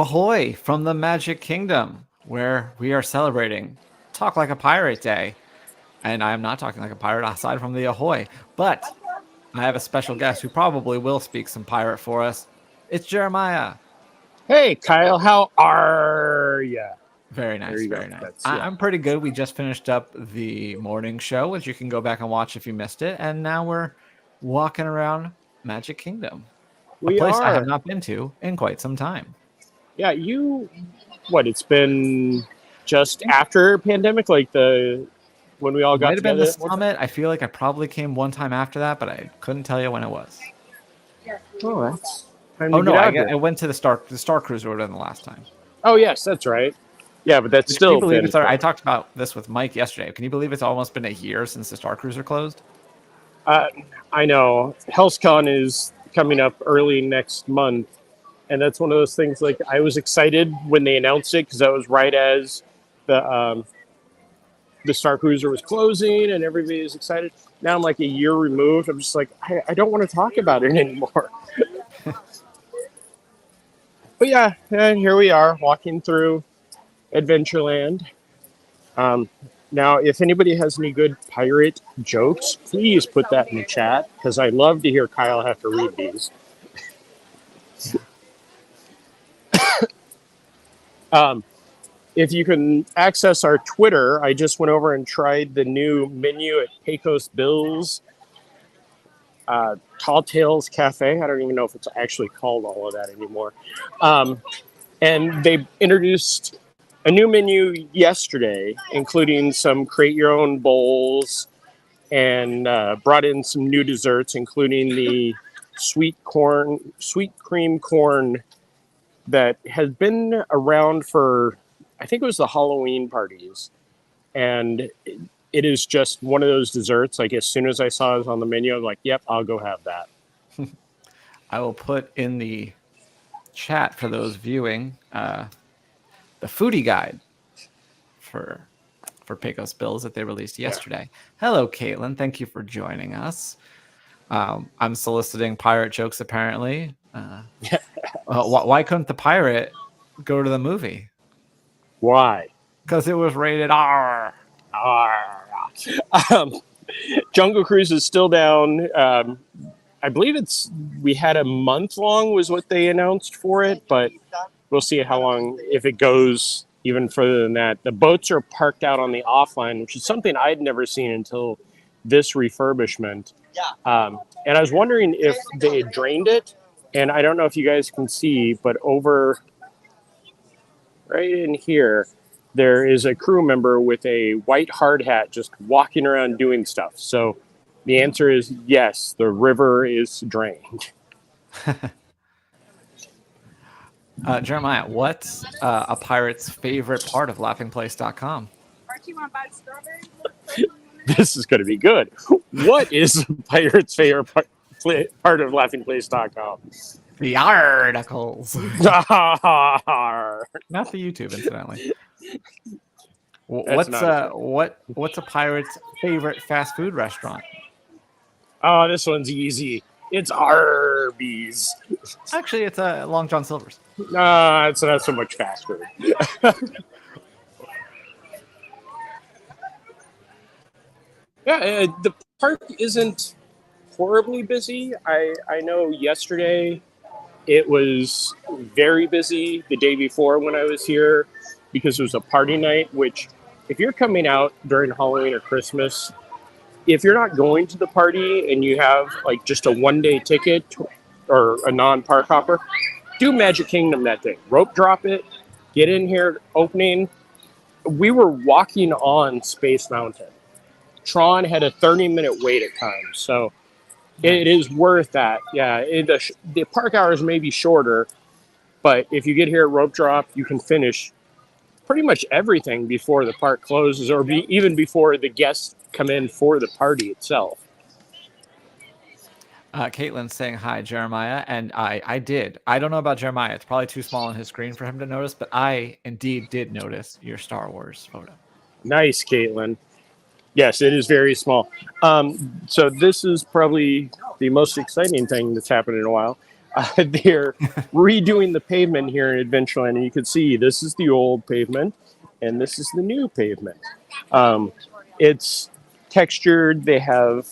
Ahoy from the Magic Kingdom, where we are celebrating Talk Like a Pirate Day. And I am not talking like a pirate aside from the ahoy, but I have a special guest who probably will speak some pirate for us. It's Jeremiah. Hey, Kyle, how are ya? Very There nice, you go. very nice. That's yeah. I'm pretty good. We just finished up the morning show, which you can go back and watch if you missed it. And now we're walking around Magic Kingdom, a We place I have are. not been to in quite some time. Yeah, it's been just after pandemic, like when we all got Might have been the together. summit. I feel like I probably came one time after that, but I couldn't tell you when it was. Oh, that's time Oh to no, get out here. I went to the Star Cruiser the last time. Oh, yes, that's right. Yeah, but that's Which, can you still believe been. it's? I talked about this with Mike yesterday. Can you believe it's almost been a year since the Star Cruiser closed? I know. HealthCon is coming up early next month, and that's one of those things. Like I was excited when they announced it because that was right as the Star Cruiser was closing, and everybody was excited. Now I'm like a year removed. I'm just like I don't want to talk about it anymore. But yeah, and here we are walking through Adventureland. Now, if anybody has any good pirate jokes, please put that in the chat because I love to hear Kyle have to read these. If you can access our Twitter, I just went over and tried the new menu at Pecos Bill's Tall Tales Cafe. I don't even know if it's actually called all of that anymore. And they introduced a new menu yesterday, including some create your own bowls and brought in some new desserts, including the sweet cream corn that has been around for, I think it was the Halloween parties. And it is just one of those desserts. Like as soon as I saw it on the menu, I'm like, yep, I'll go have that. I will put in the chat for those viewing the foodie guide for Pecos Bills that they released yesterday. Yeah. Hello, Caitlin. Thank you for joining us. I'm soliciting pirate jokes, apparently. Why couldn't the pirate go to the movie? Why? Because it was rated R. Jungle Cruise is still down. I believe we had a month long was what they announced for it, but we'll see how long, if it goes even further than that. The boats are parked out on the offline, which is something I'd never seen until this refurbishment. And I was wondering if they had drained it. And I don't know if you guys can see, but over right in here, there is a crew member with a white hard hat just walking around doing stuff. So the answer is yes, the river is drained. Jeremiah, what's a pirate's favorite part of laughingplace.com? Archie, want to buy strawberries? This is going to be good. What is a pirate's favorite part of laughingplace.com? The articles. Not the YouTube, incidentally. What's a pirate's favorite fast food restaurant? Oh, this one's easy. It's Arby's. Actually, it's Long John Silver's. It's not so much fast food. Yeah, the park isn't horribly busy. I know yesterday it was very busy the day before when I was here because it was a party night, which if you're coming out during Halloween or Christmas, if you're not going to the party and you have like just a one-day ticket or a non-park hopper, do Magic Kingdom that day. Rope drop it, get in here, opening. We were walking on Space Mountain. Tron had a 30-minute wait at times, so it is worth that. Yeah, the park hours may be shorter, but if you get here at rope drop, you can finish pretty much everything before the park closes or even before the guests come in for the party itself. Caitlin's saying hi, Jeremiah, and I did. I don't know about Jeremiah. It's probably too small on his screen for him to notice, but I indeed did notice your Star Wars photo. Nice, Caitlin. Yes, it is very small. So this is probably the most exciting thing that's happened in a while. they're redoing the pavement here in Adventureland, and you can see this is the old pavement, and this is the new pavement. It's textured. They have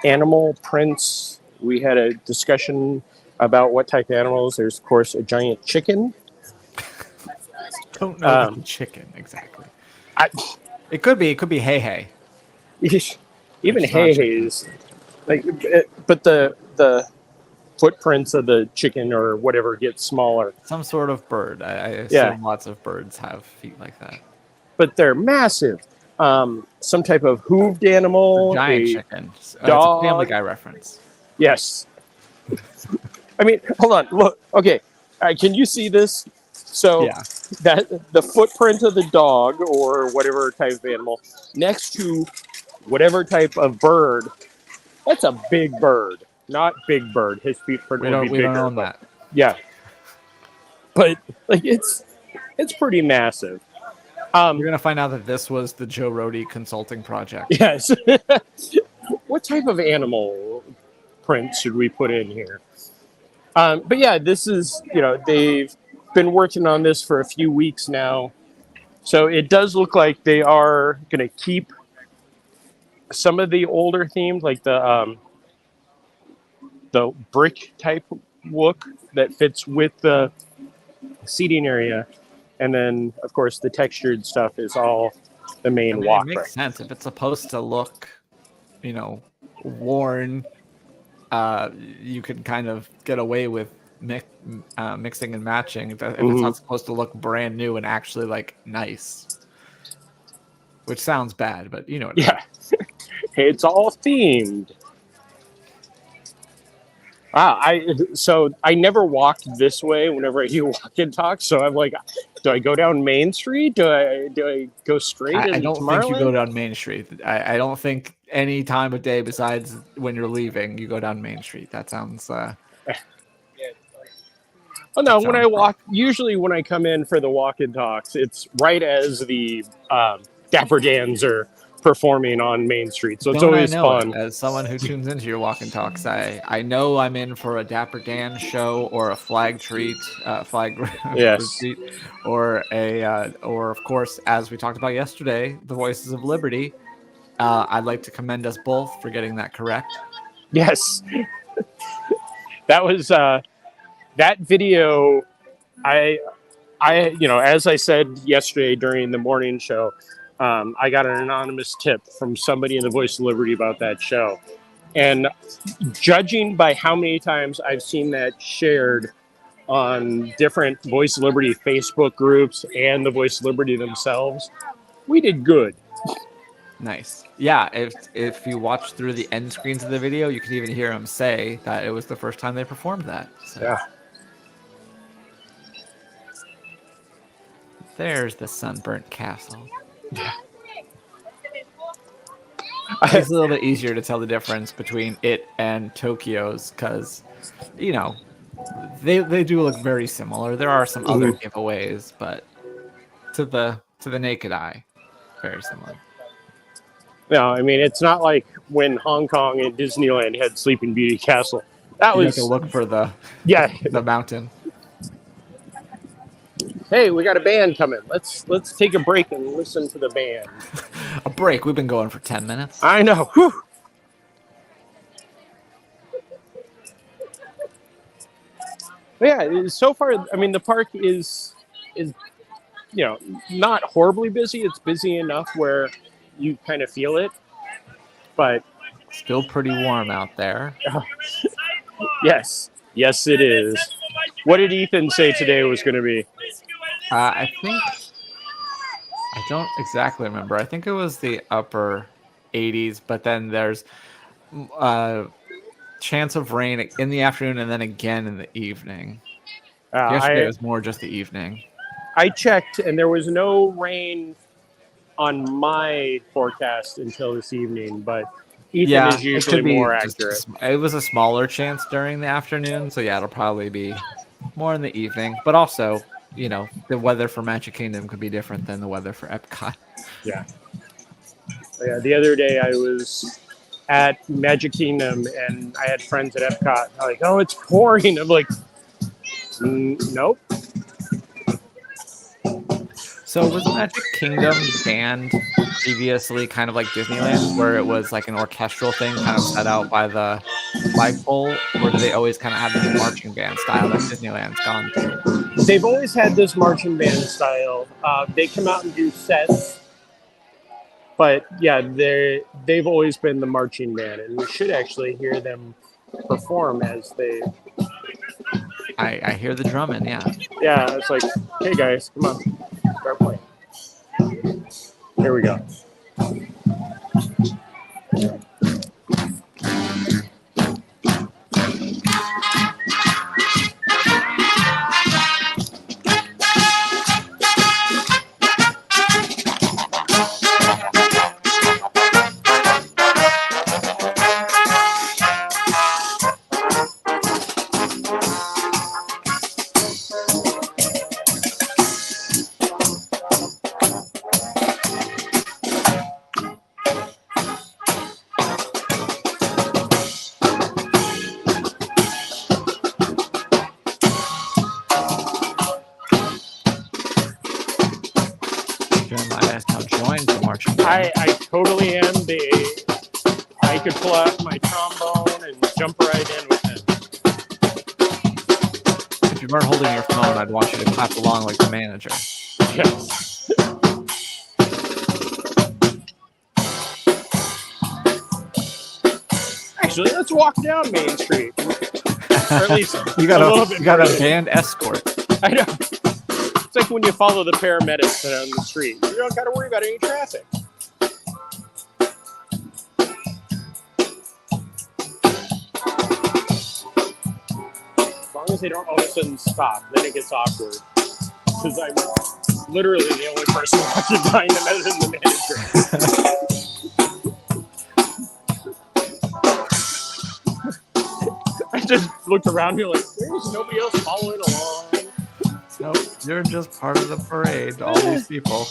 animal prints. We had a discussion about what type of animals. There's, of course, a giant chicken. Don't know the chicken exactly. It could be hey hey. Even It's not hay chicken. is like, but the footprints of the chicken or whatever get smaller. Some sort of bird. I assume lots of birds have feet like that. But they're massive. Some type of hooved animal. Giant chicken. It's a Family Guy reference. Yes. I mean, hold on. Look. Okay. Can you see this? So Yeah. that the footprint of the dog or whatever type of animal next to whatever type of bird. That's a big bird, not Big Bird. His footprint would be bigger. We don't own that. Yeah. But like it's pretty massive. You're gonna find out that this was the Joe Rohde consulting project. Yes. What type of animal print should we put in here? But yeah, this is, they've been working on this for a few weeks now. So it does look like they are going to keep some of the older themes, like the brick type look that fits with the seating area. And then, of course, the textured stuff is all the main walkway. It makes sense. If it's supposed to look, worn, you can kind of get away with mixing and matching if it's not supposed to look brand new and actually like nice. Which sounds bad, but you know what I mean. It's all themed. So I never walked this way whenever I do walk and talk. So I'm like, do I go down Main Street? Do I go straight? I don't think you go down Main Street. I don't think any time of day besides when you're leaving, you go down Main Street. That sounds. Oh no! When I walk, usually when I come in for the walk and talks, it's right as the Dapper Dans are performing on Main Street, so it's always fun. As someone who tunes into your walk and talks, I know I'm in for a Dapper Dan show or a flag retreat, or of course, as we talked about yesterday, the Voices of Liberty. I'd like to commend us both for getting that correct. Yes, that was that video. I as I said yesterday during the morning show. I got an anonymous tip from somebody in the Voice of Liberty about that show. And judging by how many times I've seen that shared on different Voice of Liberty Facebook groups and the Voice of Liberty themselves, we did good. Nice. Yeah, if you watch through the end screens of the video, you can even hear them say that it was the first time they performed that. So. Yeah. There's the sunburnt castle. It's a little bit easier to tell the difference between it and Tokyo's because, they do look very similar. There are some other giveaways, but to the naked eye, very similar. No, I mean it's not like when Hong Kong and Disneyland had Sleeping Beauty Castle. That was to look for the mountain. Hey, we got a band coming. Let's take a break and listen to the band. A break? We've been going for 10 minutes. I know. Whew. But yeah, so far, I mean, the park is not horribly busy. It's busy enough where you kind of feel it, but still pretty warm out there. Yes, it is. What did Ethan say today was going to be? I don't exactly remember. I think it was the upper 80s, but then there's chance of rain in the afternoon and then again in the evening. Yesterday was more just the evening. I checked, and there was no rain on my forecast until this evening, but Ethan is usually more accurate. It was a smaller chance during the afternoon, so yeah, it'll probably be more in the evening, but also the weather for Magic Kingdom could be different than the weather for Epcot. Yeah. The other day I was at Magic Kingdom, and I had friends at Epcot. They're like, "Oh, it's pouring." I'm like, "Nope." So was Magic Kingdom banned previously, kind of like Disneyland, where it was like an orchestral thing, kind of set out by the flagpole, or do they always kind of have this marching band style that Disneyland's gone to? They've always had this marching band style. They come out and do sets, but yeah, they've always been the marching band, and we should actually hear them perform as they. I hear the drumming, yeah. Yeah, it's like, hey guys, come on, start playing. Here we go. Jeremiah has now joined the marching band. I totally am. I could pull out my trombone and jump right in with it. If you weren't holding your phone, I'd want you to clap along like the manager. Yes. Actually, let's walk down Main Street. Or at least You got a little bit a further. band escort. I know. It's like when you follow the paramedics down the street. You don't got to worry about any traffic. As long as they don't all of a sudden stop, then it gets awkward. Because I'm literally the only person watching behind them other than the manager. I just looked around here like, there's nobody else following along. Nope, you're just part of the parade, all these people.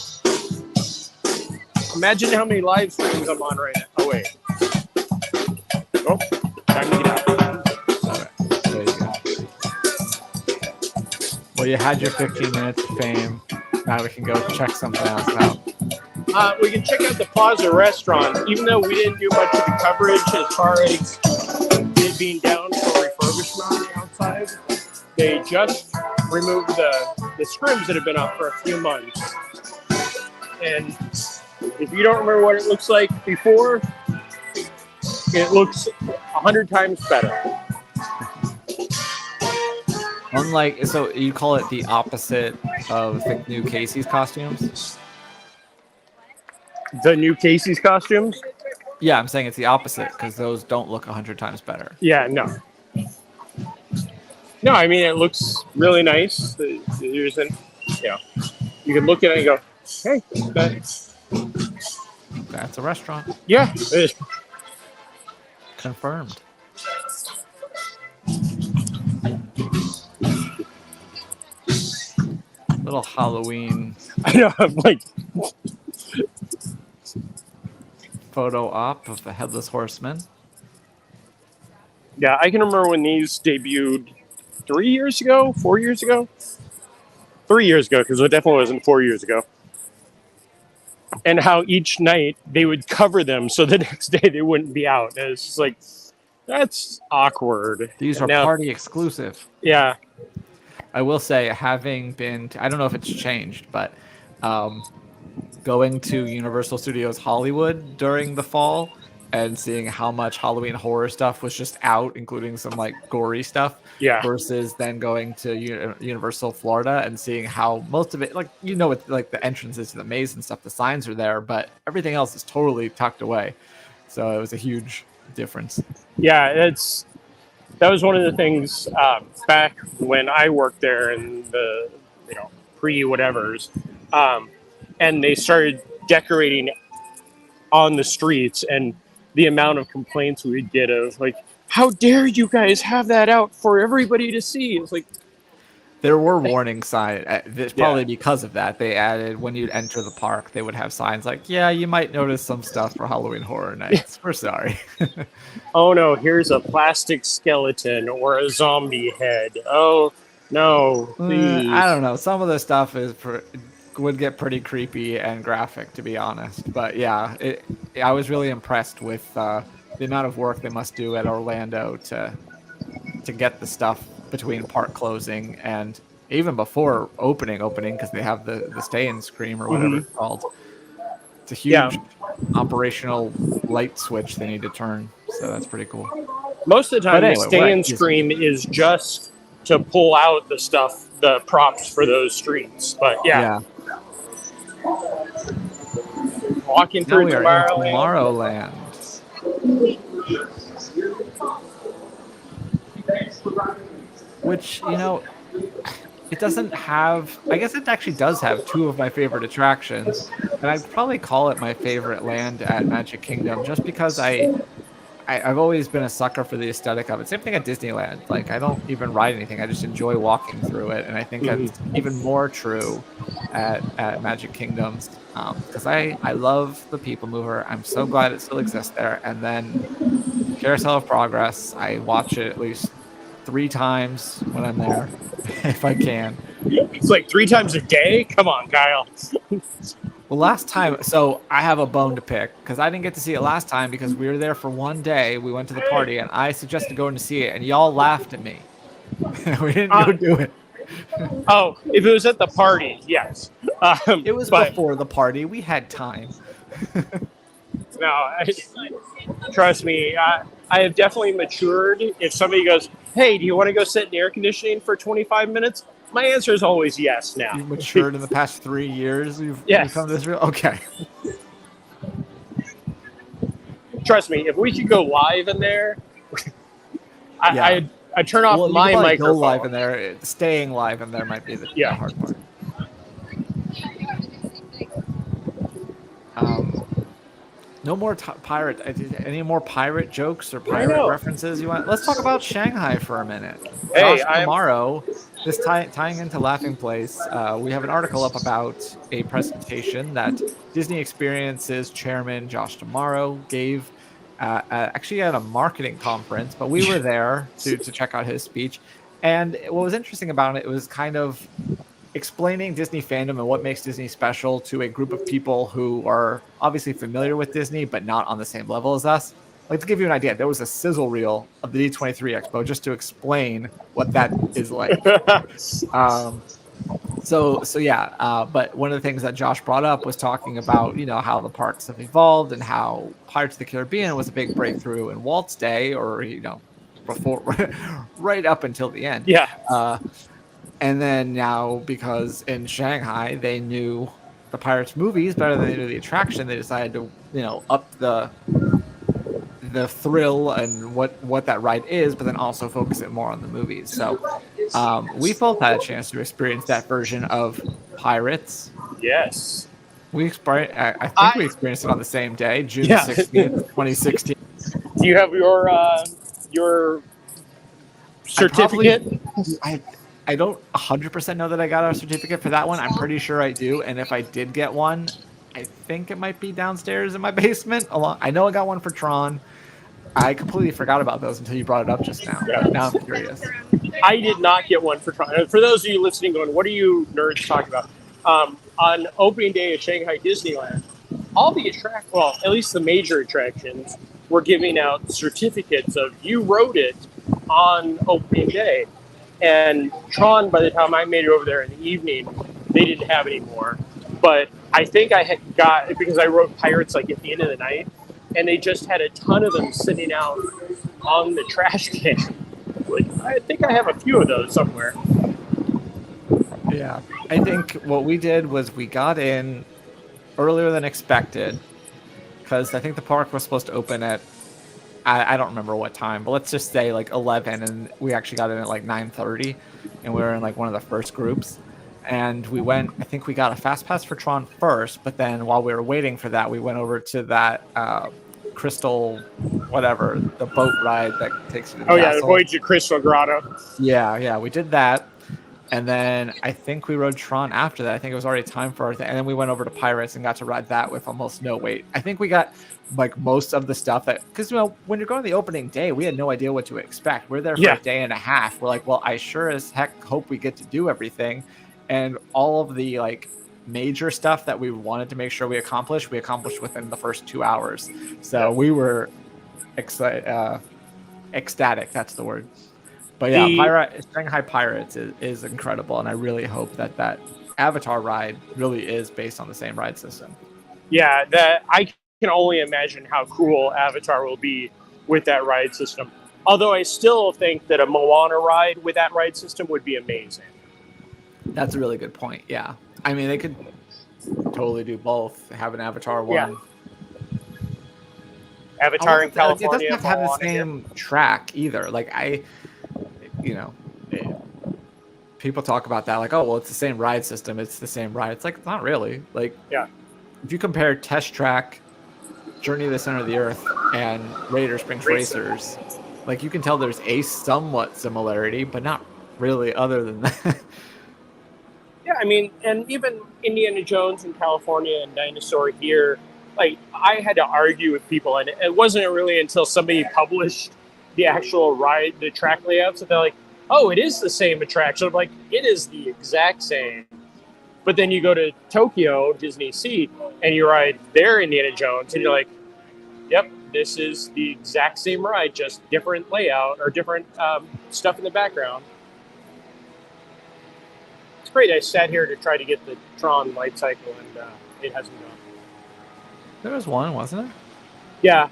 Imagine how many live streams I'm on right now. Oh, wait. Oh, time to get out. All right, there you go. Well, you had your 15 minutes of fame. Now we can go check something else out. We can check out the Plaza Restaurant, even though we didn't do much of the coverage as far as it being down for refurbishment on the outside. They just removed the scrims that have been up for a few months. And if you don't remember what it looks like before, it looks 100 times better. Unlike, so you call it the opposite of the new Casey's costumes? The new Casey's costumes? Yeah, I'm saying it's the opposite because those don't look 100 times better. Yeah, no. No, I mean, it looks really nice. You can look at it and go, hey, That's a restaurant. yeah. Confirmed. Little Halloween I know, I'm like, photo op of the Headless Horseman. yeah, I can remember when these debuted 3 years ago, 4 years ago. 3 years ago, because it definitely wasn't 4 years ago. And how each night they would cover them so the next day they wouldn't be out. And it's just like, that's awkward. These are And now- party exclusive. Yeah. I will say, having been, I don't know if it's changed, but going to Universal Studios Hollywood during the fall and seeing how much Halloween horror stuff was just out, including some like gory stuff, Yeah. versus then going to Universal Florida and seeing how most of it, like, it's like the entrances to the maze and stuff, the signs are there, but everything else is totally tucked away. So it was a huge difference. Yeah, that was one of the things back when I worked there in the pre-whatevers, and they started decorating on the streets, and the amount of complaints we would get of like, how dare you guys have that out for everybody to see? It's like, There were warning signs. Probably because of that, they added when you'd enter the park, they would have signs like, "Yeah, you might notice some stuff for Halloween Horror Nights. We're sorry." Oh no, here's a plastic skeleton or a zombie head. Oh no, please. I don't know. Some of the stuff would get pretty creepy and graphic, to be honest. But yeah, I was really impressed with the amount of work they must do at Orlando to get the stuff between park closing and even before opening because they have the stay and scream or whatever it's called. It's a huge operational light switch they need to turn, so that's pretty cool. Most of the time, Anyway, the stay and scream is just to pull out the stuff, the props for those streets. But yeah. Walking through Tomorrowland. Which, it doesn't have, I guess it actually does have two of my favorite attractions, and I'd probably call it my favorite land at Magic Kingdom just because I've always been a sucker for the aesthetic of it. Same thing at Disneyland. Like, I don't even ride anything. I just enjoy walking through it, and I think that's even more true at Magic Kingdoms because I love the People Mover. I'm so glad it still exists there. And then Carousel of Progress, I watch it at least 3 times when I'm there, if I can. It's like 3 times a day? Come on, Kyle. Well, last time, so I have a bone to pick because I didn't get to see it last time because we were there for one day. We went to the party and I suggested going to see it and y'all laughed at me. We didn't go do it. Oh, if it was at the party, yes. It was before the party. We had time. No, trust me, I have definitely matured. If somebody goes, hey, do you want to go sit in air conditioning for 25 minutes? My answer is always yes now. You've matured in the past 3 years? You've come to this real? Okay. Trust me, if we could go live in there, I turn off my microphone. Go live in there. Staying live in there might be the hard part. No more pirate. Any more pirate jokes or pirate references you want? Let's talk about Shanghai for a minute. Hey, tomorrow, this tying into Laughing Place, we have an article up about a presentation that Disney Experiences chairman Josh Tomorrow gave actually at a marketing conference, but we were there to check out his speech. And what was interesting about it was kind of explaining Disney fandom and what makes Disney special to a group of people who are obviously familiar with Disney, but not on the same level as us. Like, to give you an idea, there was a sizzle reel of the D23 Expo just to explain what that is like. But one of the things that Josh brought up was talking about, how the parks have evolved and how Pirates of the Caribbean was a big breakthrough in Walt's day, or, before, right up until the end. Yeah. And then now, because in Shanghai they knew the Pirates movies better than they knew the attraction, they decided to, up the thrill and what that ride is, but then also focus it more on the movies. So we both had a chance to experience that version of Pirates. Yes. I think we experienced it on the same day, June 16th, 2016. Do you have your certificate? I don't 100% know that I got a certificate for that one. I'm pretty sure I do. And if I did get one, I think it might be downstairs in my basement. I know I got one for Tron. I completely forgot about those until you brought it up just now. Yeah. Now I'm curious. I did not get one for Tron. For those of you listening going, what are you nerds talking about? On opening day at Shanghai Disneyland, all the at least the major attractions were giving out certificates of you rode it on opening day. And Tron, by the time I made it over there in the evening, they didn't have any more. But I think I had got, because I wrote Pirates like at the end of the night, and they just had a ton of them sitting out on the trash can. Like, I think I have a few of those somewhere. Yeah. I think what we did was we got in earlier than expected, because I think the park was supposed to open at, I don't remember what time, but let's just say like 11, and we actually got in at like 9:30, and we were in like one of the first groups. And we went, I think we got a fast pass for Tron first, but then while we were waiting for that, we went over to that Crystal, whatever, the boat ride that takes you to the castle. The Voyage to Crystal Grotto. Yeah, we did that. And then I think we rode Tron after that. I think it was already time for our thing. And then we went over to Pirates and got to ride that with almost no wait. I think we got like most of the stuff that, because when you're going the opening day, we had no idea what to expect. We're there for a day and a half. We're like, well, I sure as heck hope we get to do everything. And all of the like major stuff that we wanted to make sure we accomplished within the first 2 hours. So we were ecstatic. That's the word. But yeah, Shanghai Pirates is incredible, and I really hope that Avatar ride really is based on the same ride system. Yeah, that I can only imagine how cool Avatar will be with that ride system. Although I still think that a Moana ride with that ride system would be amazing. That's a really good point. Yeah, I mean they could totally do both. Have an Avatar one. Yeah. Avatar in California. It doesn't have the same track either. Like people talk about that like, oh well, it's the same ride system, it's the same ride. It's like, it's not really. Like, if you compare Test Track, Journey to the Center of the Earth, and Radiator Springs Racers, like you can tell there's a somewhat similarity, but not really other than that. Yeah, I mean, and even Indiana Jones in California and Dinosaur here, like I had to argue with people, and it wasn't really until somebody published the actual ride, the track layouts, that they're like, oh, it is the same attraction. I'm like, it is the exact same. But then you go to Tokyo, Disney Sea, and you ride their Indiana Jones, and you're like, yep, this is the exact same ride, just different layout or different stuff in the background. It's great. I sat here to try to get the Tron light cycle, and it hasn't gone. There was one, wasn't there? Yeah.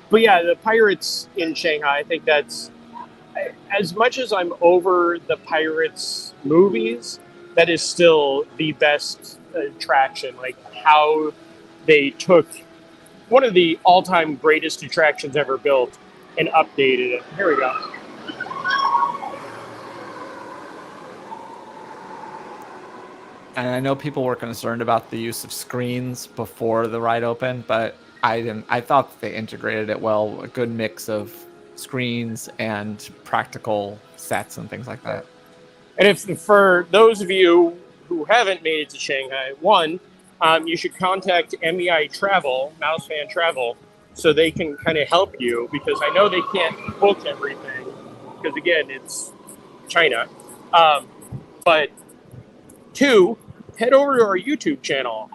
But yeah, the Pirates in Shanghai, I think that's, as much as I'm over the Pirates movies, that is still the best attraction. Like how they took one of the all-time greatest attractions ever built and updated it. Here we go. And I know people were concerned about the use of screens before the ride opened, but I didn't. I thought that they integrated it well. A good mix of screens and practical sets and things like that. And if for those of you who haven't made it to Shanghai, you should contact MEI Travel, Mousefan Travel, so they can kind of help you, because I know they can't book everything because again, it's China. But two, head over to our YouTube channel.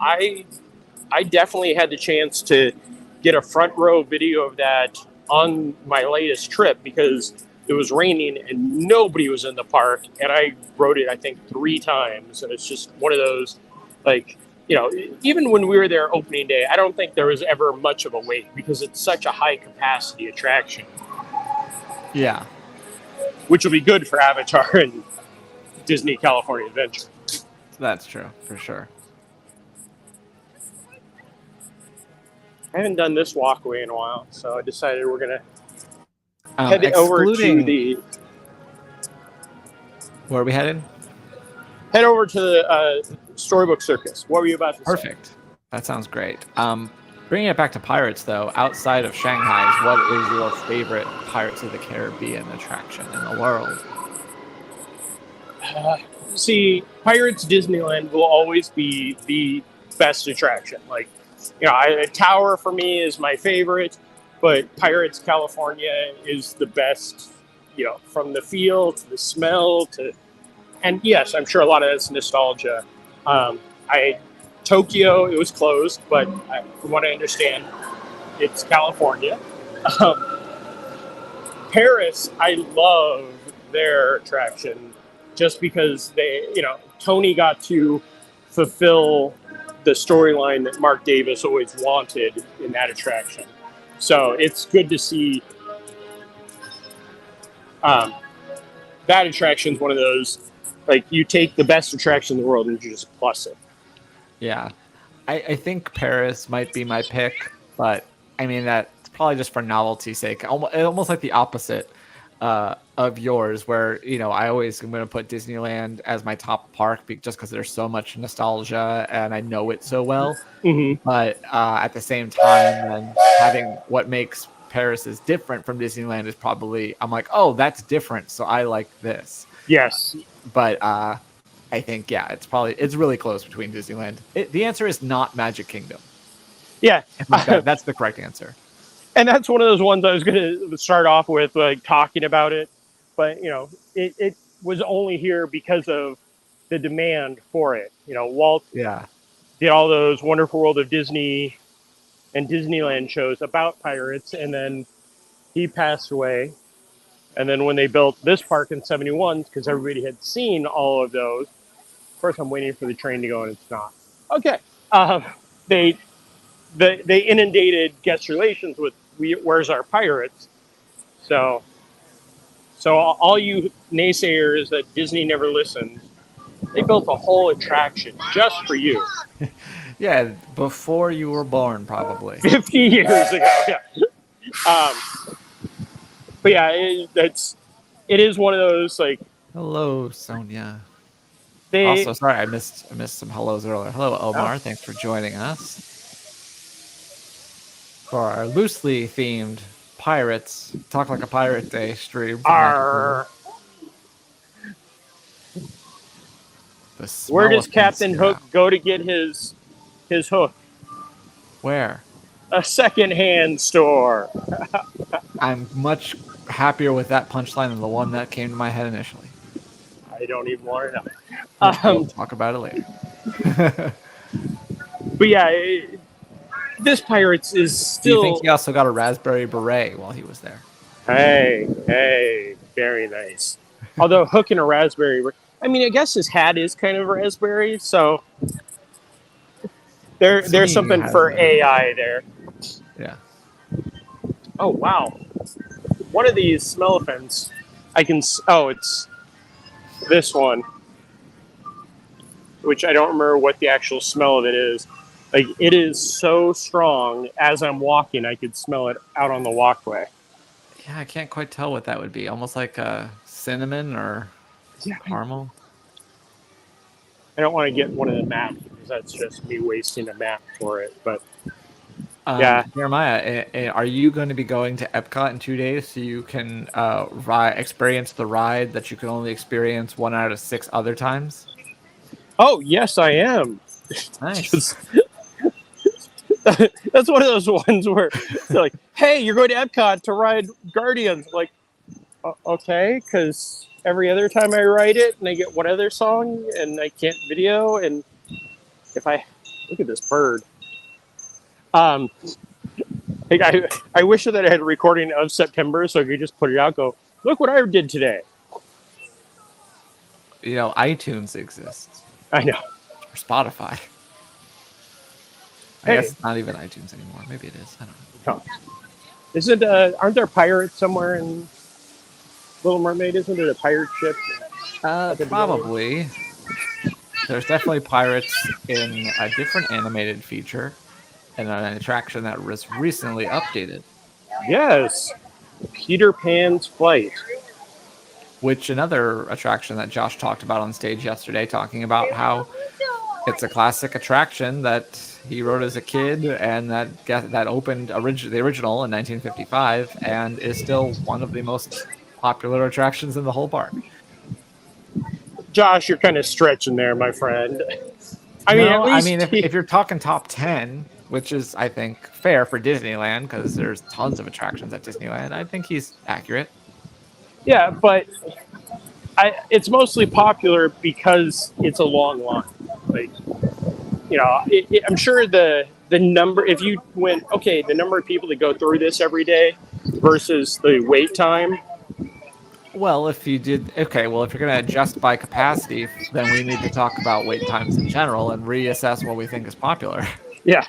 I definitely had the chance to get a front row video of that on my latest trip because it was raining and nobody was in the park, and I rode it I think 3 times, and it's just one of those, like, you know, even when we were there opening day, I don't think there was ever much of a wait because it's such a high capacity attraction. Yeah, which will be good for Avatar and Disney California Adventure. That's true for sure. I haven't done this walkway in a while, so I decided we're gonna head over to the. Where are we headed? Head over to the Storybook Circus. What were you about to say? Perfect. That sounds great. Bringing it back to Pirates, though, outside of Shanghai, what is your favorite Pirates of the Caribbean attraction in the world? See, Pirates Disneyland will always be the best attraction. Like, you know, Tower for me is my favorite, but Pirates California is the best, you know, from the feel to the smell to, and yes, I'm sure a lot of that's nostalgia. Tokyo, it was closed, but from what I understand, it's California. Paris, I love their attraction just because they, you know, Tony got to fulfill the storyline that Mark Davis always wanted in that attraction. So it's good to see that attraction is one of those, like, you take the best attraction in the world and you just plus it. Yeah. I think Paris might be my pick, but I mean, that's probably just for novelty's sake. Almost like the opposite of yours, where, you know, I always am going to put Disneyland as my top park just because there's so much nostalgia and I know it so well. Mm-hmm. But at the same time, then having what makes Paris is different from Disneyland is probably, I'm like, oh, that's different, so I like this. Yes. But I think it's really close between Disneyland. The answer is not Magic Kingdom. Yeah. That's the correct answer. And that's one of those ones I was going to start off with, like talking about it, but it was only here because of the demand for it. Walt Yeah. did all those Wonderful World of Disney and Disneyland shows about pirates, and then he passed away. And then when they built this park in '71, because everybody had seen all of those, of course I'm waiting for the train to go and it's not. Okay. They they inundated guest relations with where's our pirates? So all you naysayers that Disney never listened, they built a whole attraction just for you. Yeah, before you were born, probably. 50 years ago. Yeah. But yeah, it is one of those like. Hello, Sonia. They Also, sorry, I missed some hellos earlier. Hello, Omar. Oh. Thanks for joining us for our loosely themed Pirates Talk Like a Pirate Day stream. Arr. Where does Captain Hook go to get his hook? Where? A secondhand store. I'm much happier with that punchline than the one that came to my head initially. I don't even want to know. We'll talk about it later. But yeah, this Pirates is still. Do you think he also got a raspberry beret while he was there? Hey, very nice. Although Hook and a raspberry, I mean, I guess his hat is kind of raspberry, so there's something for AI there. Yeah. Oh wow, one of these Smellifants, it's this one, which I don't remember what the actual smell of it is. Like, it is so strong. As I'm walking, I could smell it out on the walkway. Yeah, I can't quite tell what that would be. Almost like a cinnamon or caramel. I don't want to get one of the maps because that's just me wasting a map for it. But yeah, Jeremiah, are you going to be going to Epcot in 2 days so you can experience the ride that you can only experience 1 out of 6 other times? Oh yes, I am. Nice. That's one of those ones where they're like, "Hey, you're going to Epcot to ride Guardians." Like, okay, because every other time I ride it, and I get one other song, and I can't video, and if I look at this bird, I wish that I had a recording of September so I could just put it out. Go, look what I did today. iTunes exists. I know. Or Spotify. I guess it's not even iTunes anymore. Maybe it is. I don't know. No. Aren't there pirates somewhere in Little Mermaid? Isn't it a pirate ship? Probably. There's definitely pirates in a different animated feature and an attraction that was recently updated. Yes. Peter Pan's Flight. Which another attraction that Josh talked about on stage yesterday, talking about how it's a classic attraction that he wrote as a kid and that opened the original in 1955 and is still one of the most popular attractions in the whole park. Josh, you're kind of stretching there, my friend. If you're talking top 10, which is, I think, fair for Disneyland because there's tons of attractions at Disneyland, I think he's accurate. Yeah, but it's mostly popular because it's a long line. Like, I'm sure the number, if you went, okay, the number of people that go through this every day versus the wait time. Well, if you're going to adjust by capacity, then we need to talk about wait times in general and reassess what we think is popular. Yeah.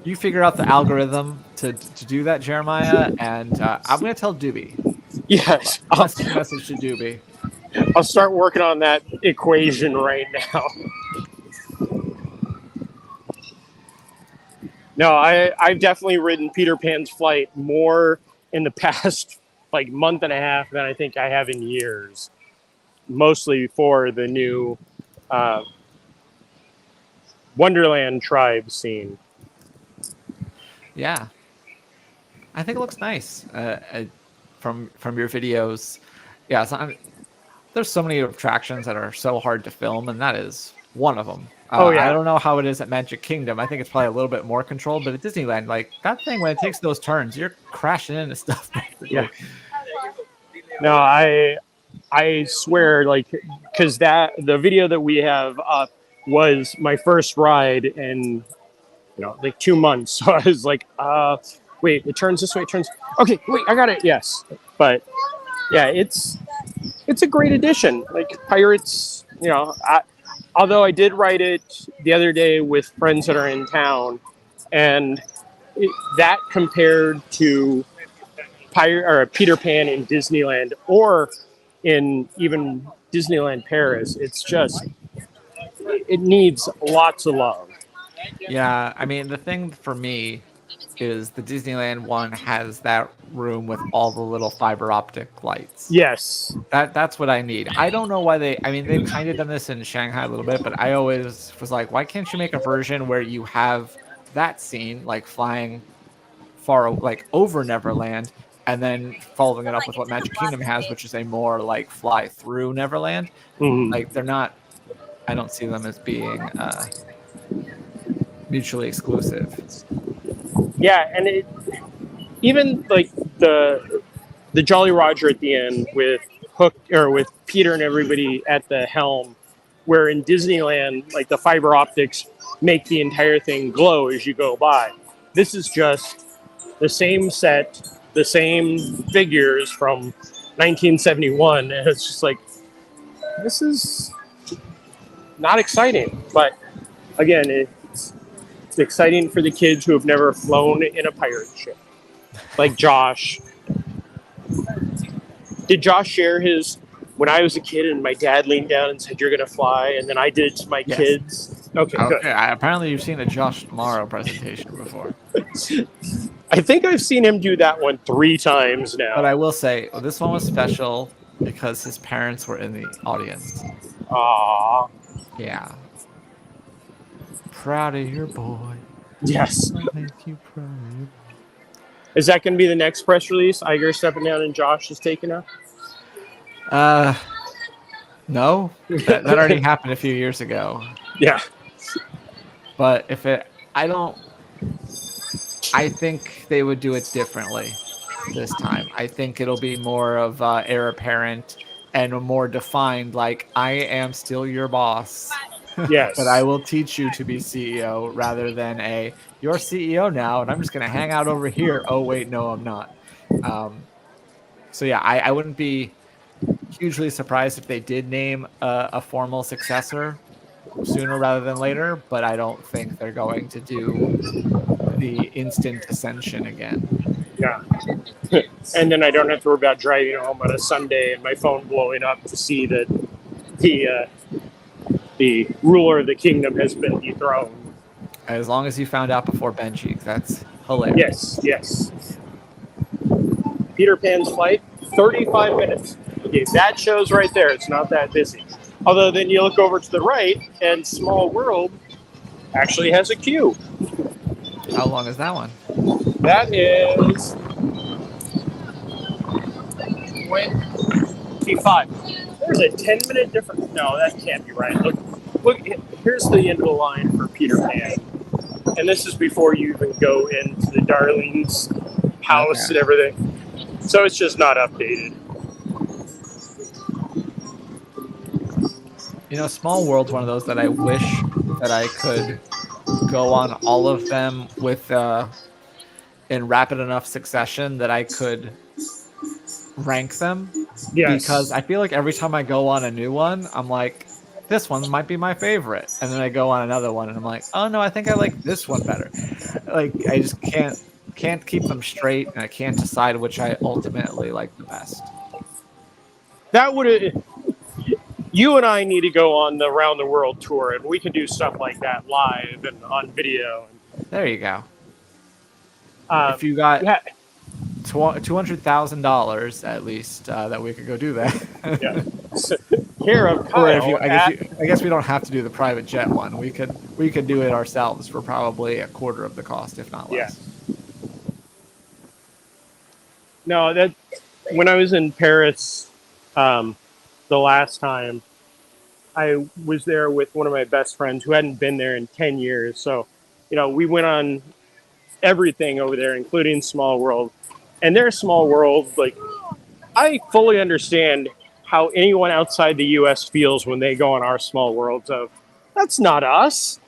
You figure out the algorithm to do that, Jeremiah, and I'm going to tell Doobie. Yes. I'll send a message to Doobie. I'll start working on that equation right now. No, I've definitely ridden Peter Pan's Flight more in the past month and a half than I think I have in years. Mostly for the new Wonderland tribe scene. Yeah, I think it looks nice from your videos. yeah, there's so many attractions that are so hard to film, and that is one of them. Oh, yeah. I don't know how it is at Magic Kingdom. I think it's probably a little bit more controlled, but at Disneyland, like that thing when it takes those turns, you're crashing into stuff basically. No, I swear, like, because the video that we have up was my first ride in, like 2 months. So I was like, wait, it turns this way. It turns. Okay, wait, I got it. Yes, but yeah, it's a great addition. Like Pirates, although I did write it the other day with friends that are in town, and that compared to Peter Pan in Disneyland or in even Disneyland Paris, it needs lots of love. Yeah, I mean the thing for me is the Disneyland one has that room with all the little fiber optic lights. Yes. That's what I need. I don't know why they've kind of done this in Shanghai a little bit, but I always was like, why can't you make a version where you have that scene like flying far like over Neverland and then following it up with what Magic Kingdom has, which is a more like fly through Neverland. Mm-hmm. Like I don't see them as being mutually exclusive. Yeah, and even like the Jolly Roger at the end with Hook or with Peter and everybody at the helm, where in Disneyland like the fiber optics make the entire thing glow as you go by. This is just the same set, the same figures from 1971, and it's just like this is not exciting, but again, it's exciting for the kids who have never flown in a pirate ship, like Josh. Did Josh share his, when I was a kid and my dad leaned down and said, "You're going to fly," and then I did it to my kids? Okay, good. Apparently you've seen a Josh Morrow presentation before. I think I've seen him do that one 3 times now. But I will say, this one was special because his parents were in the audience. Aww. Yeah. Proud of your boy. Yes. I'll make you proud of your boy. Is that going to be the next press release? Iger stepping down and Josh is taking up? No. That already happened a few years ago. Yeah. But I think they would do it differently this time. I think it'll be more of heir apparent and more defined, like, I am still your boss. Yes. But I will teach you to be CEO rather than you're CEO now and I'm just going to hang out over here. Oh, wait, no, I'm not. So, yeah, I wouldn't be hugely surprised if they did name a formal successor sooner rather than later, but I don't think they're going to do the instant ascension again. Yeah. And then I don't have to worry about driving home on a Sunday and my phone blowing up to see that the ruler of the kingdom has been dethroned. As long as you found out before Benji, that's hilarious. Yes. Peter Pan's flight, 35 minutes. Okay, that shows right there. It's not that busy. Although then you look over to the right and Small World actually has a queue. How long is that one? That is 25. There's a 10-minute difference. No, that can't be right. Look, here's the end of the line for Peter Pan. And this is before you even go into the Darling's house and everything. So it's just not updated. Small World's one of those that I wish that I could go on all of them with in rapid enough succession that I could rank them. Yes. Because I feel like every time I go on a new one, I'm like, this one might be my favorite. And then I go on another one and I'm like, oh no, I think I like this one better. Like I just can't keep them straight and I can't decide which I ultimately like the best. That would you and I need to go on the Around the World tour and we can do stuff like that live and on video. There you go. If you got $200,000 at least that we could go do that. Yeah. Care of Kyle. Or I guess we don't have to do the private jet one. We could do it ourselves for probably a quarter of the cost, if not less. Yeah. No, that when I was in Paris The last time I was there with one of my best friends who hadn't been there in 10 years. So, we went on everything over there, including Small World. And their Small World, like, I fully understand how anyone outside the U.S. feels when they go on our Small Worlds of, that's not us.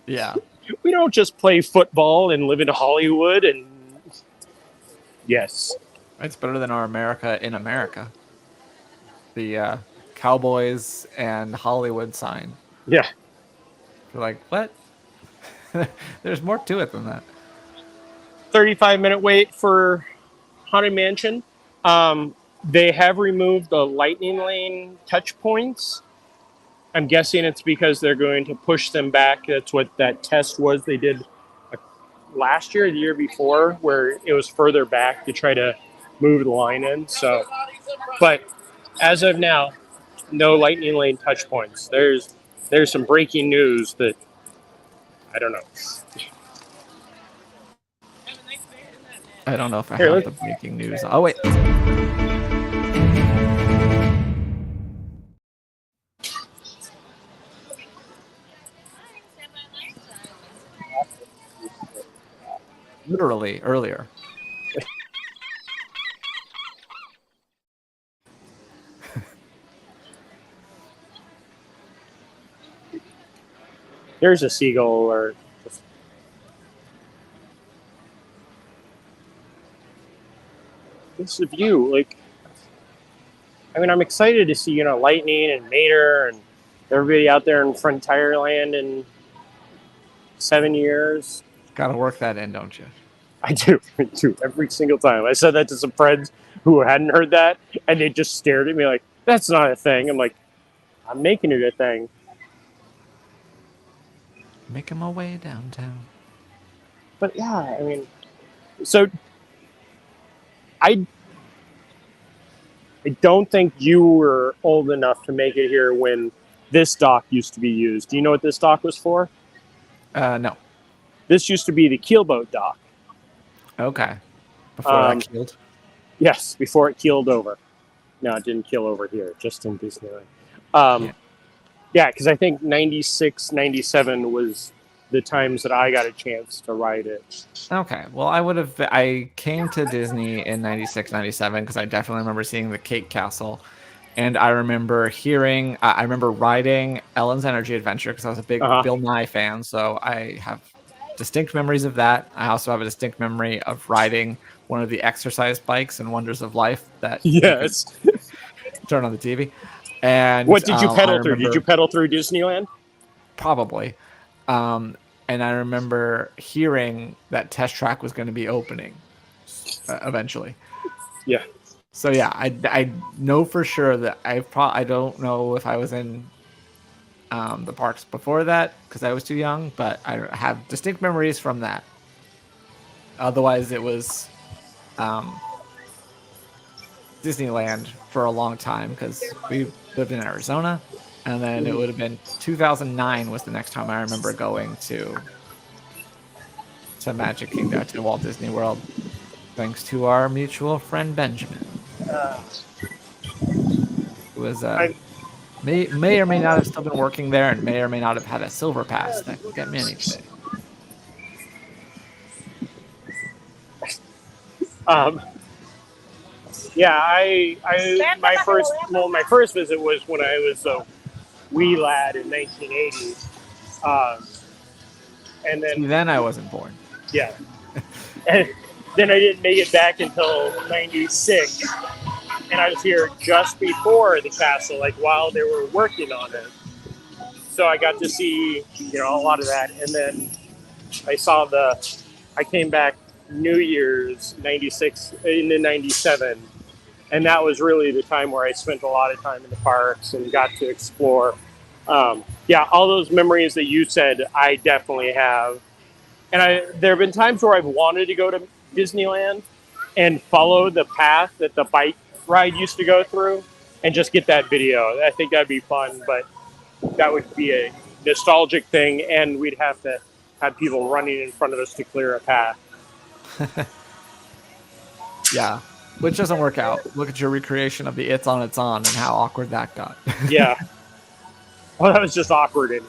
Yeah. We don't just play football and live in Hollywood and yes. It's better than our America in America. The Cowboys and Hollywood sign. Yeah. You're like, what? There's more to it than that. 35-minute wait for Haunted Mansion. They have removed the lightning lane touch points. I'm guessing it's because they're going to push them back. That's what that test was they did last year, the year before, where it was further back to try to move the line in. So, but as of now, no lightning lane touch points. There's some breaking news that I don't know. I don't know if I Here, have the breaking news. Oh, wait. Literally earlier. There's a seagull or this view. Like, I mean, I'm excited to see Lightning and Mater and everybody out there in Frontierland in 7 years. Got to work that in, don't you? I do every single time. I said that to some friends who hadn't heard that, and they just stared at me like, "That's not a thing." I'm like, "I'm making it a thing." Making my way downtown. But yeah, I mean, so I don't think you were old enough to make it here when this dock used to be used. Do you know what this dock was for? No. This used to be the keelboat dock. Okay. Before that keeled? Yes, before it keeled over. No, it didn't keel over here, just in Disneyland. Yeah, because I think 96, 97 was the times that I got a chance to ride it. Okay. Well, I came to Disney in 96, 97 because I definitely remember seeing the Cake Castle. And I remember I remember riding Ellen's Energy Adventure because I was a big Bill Nye fan. So I have distinct memories of that. I also have a distinct memory of riding one of the exercise bikes in Wonders of Life that yes, turn on the TV. And what did you pedal through? Did you pedal through Disneyland? Probably. And I remember hearing that Test Track was going to be opening eventually. Yeah. So yeah, I know for sure that I don't know if I was in the parks before that because I was too young, but I have distinct memories from that. Otherwise, it was Disneyland for a long time because we lived in Arizona, and then it would have been 2009 was the next time I remember going to Magic Kingdom, to Walt Disney World, thanks to our mutual friend Benjamin. Who was may or may not have still been working there, and may or may not have had a silver pass that could get me anything. Yeah, my first visit was when I was a wee lad in 1980, and then I wasn't born. Yeah, and then I didn't make it back until 96, and I was here just before the castle, like while they were working on it. So I got to see a lot of that, and then I came back New Year's 96 into 97. And that was really the time where I spent a lot of time in the parks and got to explore. All those memories that you said, I definitely have. And there have been times where I've wanted to go to Disneyland and follow the path that the bike ride used to go through and just get that video. I think that'd be fun, but that would be a nostalgic thing, and we'd have to have people running in front of us to clear a path. Yeah. which doesn't work out. Look at your recreation of the It's on It's On and how awkward that got. Yeah. Well, that was just awkward anyway.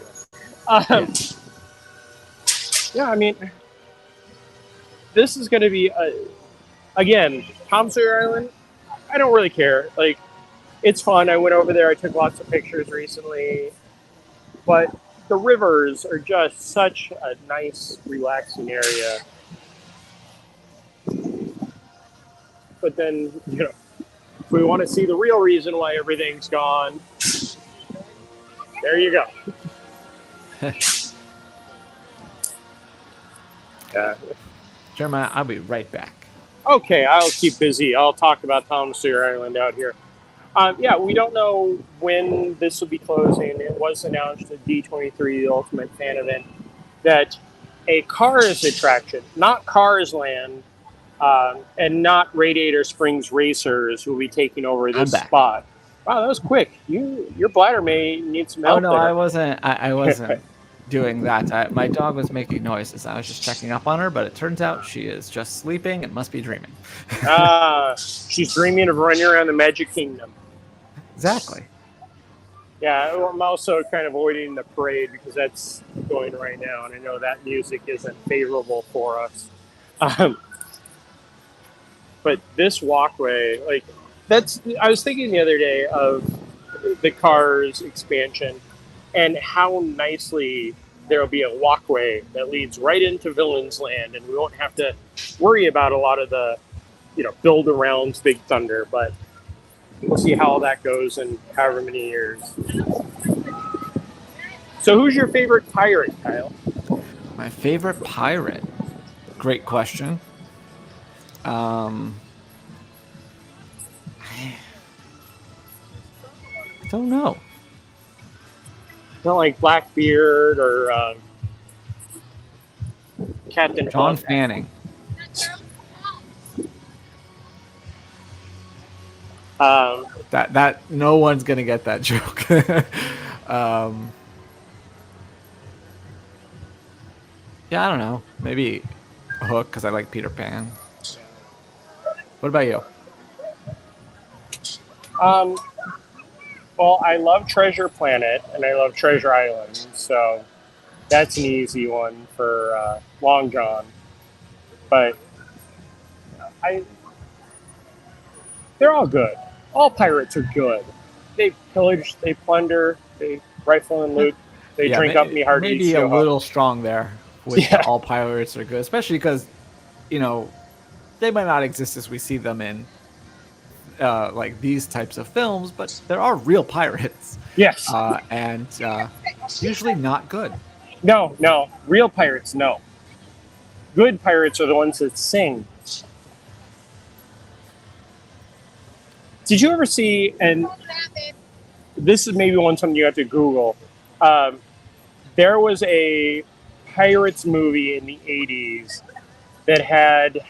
Yeah, I mean, this is going to be, again, Tom Sawyer Island. I don't really care. Like, it's fun. I went over there. I took lots of pictures recently. But the rivers are just such a nice, relaxing area. But then, if we want to see the real reason why everything's gone, there you go. Jeremiah, I'll be right back. Okay, I'll keep busy. I'll talk about Tom Sawyer Island out here. Yeah, we don't know when this will be closing. It was announced at D23, the Ultimate Fan Event, that a Cars attraction, not Cars Land, and not Radiator Springs Racers, will be taking over this spot. Wow, that was quick. Your bladder may need some help. Oh no, there. I wasn't doing that. My dog was making noises. I was just checking up on her, but it turns out she is just sleeping and must be dreaming. She's dreaming of running around the Magic Kingdom. Exactly. Yeah, I'm also kind of avoiding the parade because that's going right now, and I know that music isn't favorable for us. But this walkway, like, I was thinking the other day of the Cars expansion and how nicely there'll be a walkway that leads right into Villains Land, and we won't have to worry about a lot of the, build arounds Big Thunder, but we'll see how that goes in however many years. So who's your favorite pirate, Kyle? My favorite pirate? Great question. I don't know. Not like Blackbeard or Captain John Hook. Fanning. That no one's gonna get that joke. Yeah, I don't know. Maybe Hook because I like Peter Pan. What about you? Well, I love Treasure Planet and I love Treasure Island, so that's an easy one for Long John. But they're all good. All pirates are good. They pillage, they plunder, they rifle and loot, they drink up me hearty. Maybe a little strong there with all pirates are good, especially because, they might not exist as we see them in like these types of films, but there are real pirates. Yes. And usually not good. No. Real pirates, no. Good pirates are the ones that sing. Did you ever see, and this is maybe something you have to Google, there was a Pirates movie in the 80s that had,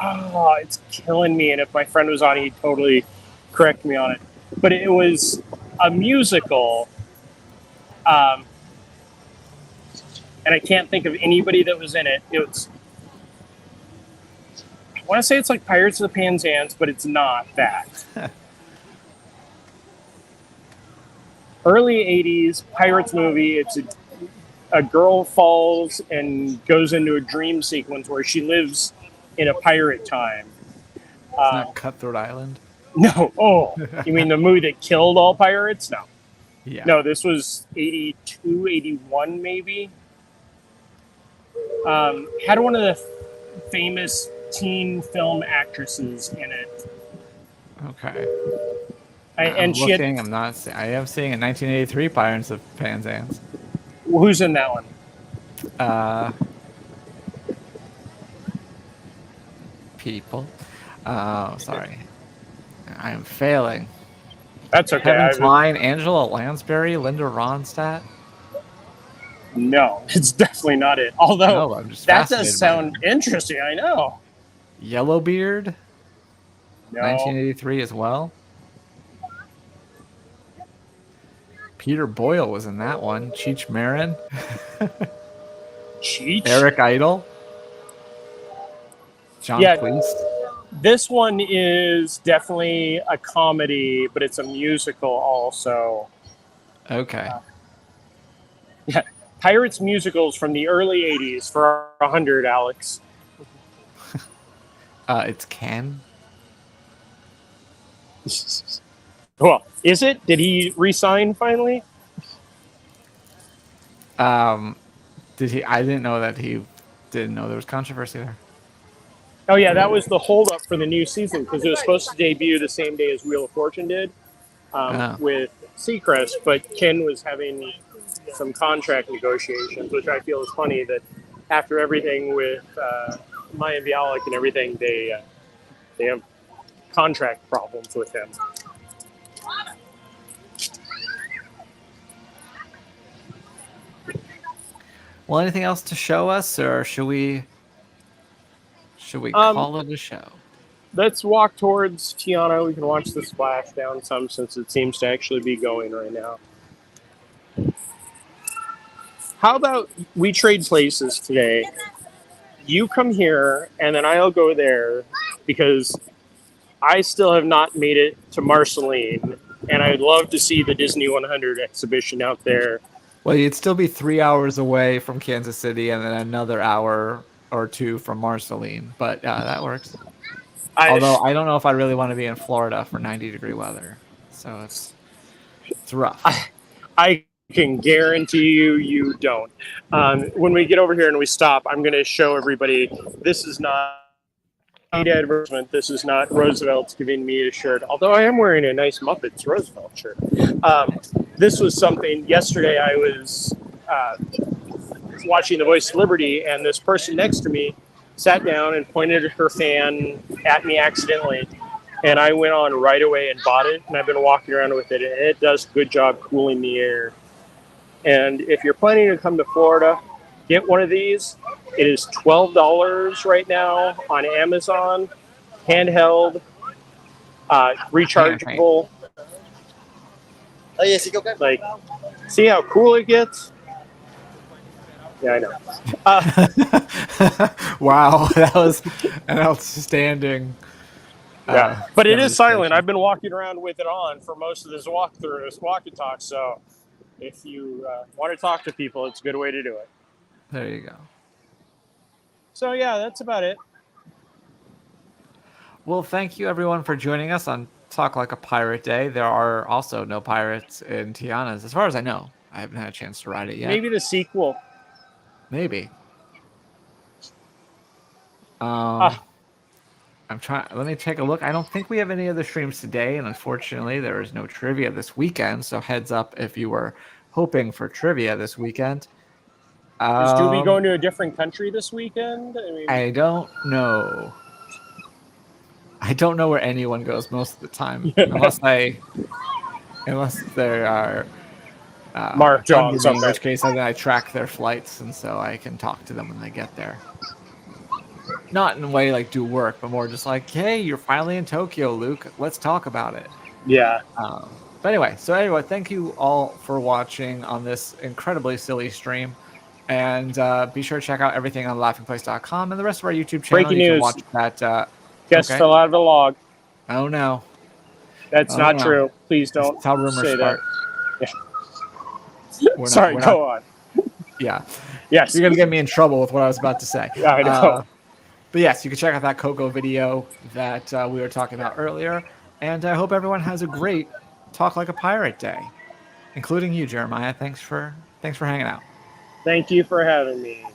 it's killing me, and if my friend was on, he'd totally correct me on it. But it was a musical, and I can't think of anybody that was in it. It was, I want to say it's like Pirates of the Penzance, but it's not that. Early 80s Pirates movie. It's a girl falls and goes into a dream sequence where she lives in a pirate time. It's not Cutthroat Island? No. Oh, you mean the movie that killed all pirates? No. Yeah. No, this was 82, 81 maybe. Had one of the famous teen film actresses in it. Okay. I am seeing a 1983 Pirates of Penzance. Who's in that one? People. Sorry. I am failing. That's okay. Kevin Kline, Angela Lansbury, Linda Ronstadt. No, it's definitely not it. Although no, I'm just that does sound interesting. I know. Yellowbeard. No. 1983 as well. Peter Boyle was in that one. Cheech Marin. Cheech? Eric Idle. John Cleese. This one is definitely a comedy, but it's a musical also. Okay. Yeah, Pirates musicals from the early '80s for 100, Alex. It's Ken. Well, is it? Did he resign finally? Did he? I didn't know that he didn't know there was controversy there. Oh yeah, that was the holdup for the new season because it was supposed to debut the same day as Wheel of Fortune did with Seacrest, but Ken was having some contract negotiations, which I feel is funny that after everything with Maya Bialik and everything, they have contract problems with him. Well, anything else to show us, or should we call it a show? Let's walk towards Tiana. We can watch the splashdown some since it seems to actually be going right now. How about we trade places today? You come here, and then I'll go there because I still have not made it to Marceline, and I'd love to see the Disney 100 exhibition out there. Well, you'd still be 3 hours away from Kansas City and then another hour or two from Marceline, but that works. Although I don't know if I really want to be in Florida for 90-degree weather, so it's rough. I can guarantee you don't. When we get over here and we stop, I'm going to show everybody this is not an advertisement. This is not Roosevelt's giving me a shirt, although I am wearing a nice Muppets Roosevelt shirt. This was something yesterday I was watching The Voice of Liberty, and this person next to me sat down and pointed her fan at me accidentally. And I went on right away and bought it, and I've been walking around with it, and it does a good job cooling the air. And if you're planning to come to Florida, get one of these. It is $12 right now on Amazon, handheld, rechargeable. Like, see how cool it gets? Yeah, I know. Wow, that was an outstanding. Yeah, but it is silent. I've been walking around with it on for most of this walk and talk. So if you want to talk to people, it's a good way to do it. There you go. So yeah, that's about it. Well, thank you everyone for joining us on Talk Like a Pirate Day. There are also no pirates in Tiana's, as far as I know. I haven't had a chance to ride it yet. Maybe the sequel. Maybe. I'm trying. Let me take a look. I don't think we have any other streams today, and unfortunately, there is no trivia this weekend. So heads up if you were hoping for trivia this weekend. Is Doobie going to a different country this weekend? I don't know. I don't know where anyone goes most of the time, unless there are marked on in which case then I track their flights, and so I can talk to them when they get there. Not in a way like do work, but more just like, hey, you're finally in Tokyo, Luke. Let's talk about it. Yeah. But anyway, thank you all for watching on this incredibly silly stream. And be sure to check out everything on laughingplace.com and the rest of our YouTube channel. Breaking you news. Can watch that. Guest fell out of the log. Oh, no. That's not true. Please don't That's how rumors say start. that. Yeah. Sorry, go on. Yeah. Yes. You're going to get me in trouble with what I was about to say. Yeah, I know. But yes, you can check out that Coco video that we were talking about earlier. And I hope everyone has a great Talk Like a Pirate Day, including you, Jeremiah. Thanks for hanging out. Thank you for having me.